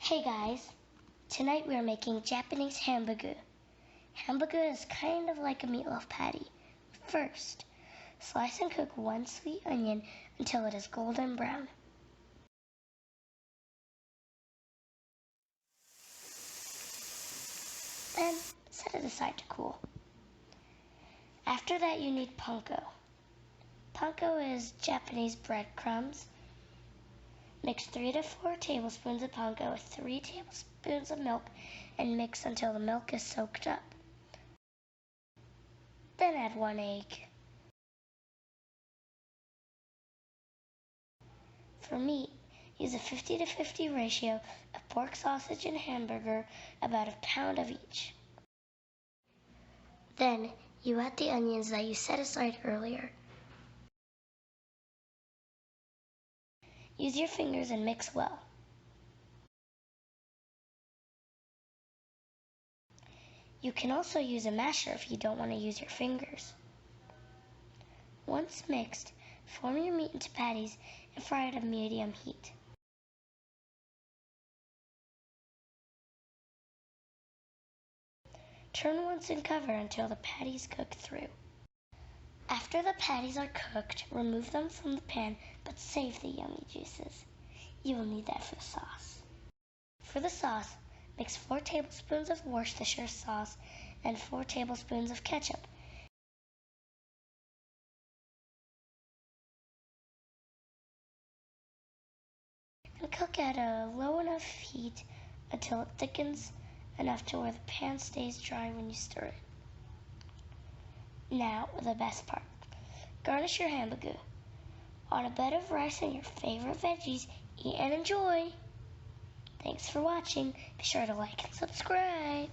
Hey guys, tonight we are making Japanese Hambagu. Hambagu is kind of like a meatloaf patty. First, slice and cook one sweet onion until it is golden brown. Then set it aside to cool. After that you need panko. Panko is Japanese breadcrumbs. Mix 3 to 4 tablespoons of panko with 3 tablespoons of milk and mix until the milk is soaked up. Then add 1 egg. For meat, use a 50 to 50 ratio of pork sausage and hamburger, about a pound of each. Then you add the onions that you set aside earlier. Use your fingers and mix well. You can also use a masher if you don't want to use your fingers. Once mixed, form your meat into patties and fry at a medium heat. Turn once and cover until the patties cook through. After the patties are cooked, remove them from the pan, but save the yummy juices. You will need that for the sauce. For the sauce, mix 4 tablespoons of Worcestershire sauce and 4 tablespoons of ketchup. And cook at a low enough heat until it thickens enough to where the pan stays dry when you stir it. Now, the best part. Garnish your hambagu. On a bed of rice and your favorite veggies, eat and enjoy! Thanks for watching. Be sure to like and subscribe.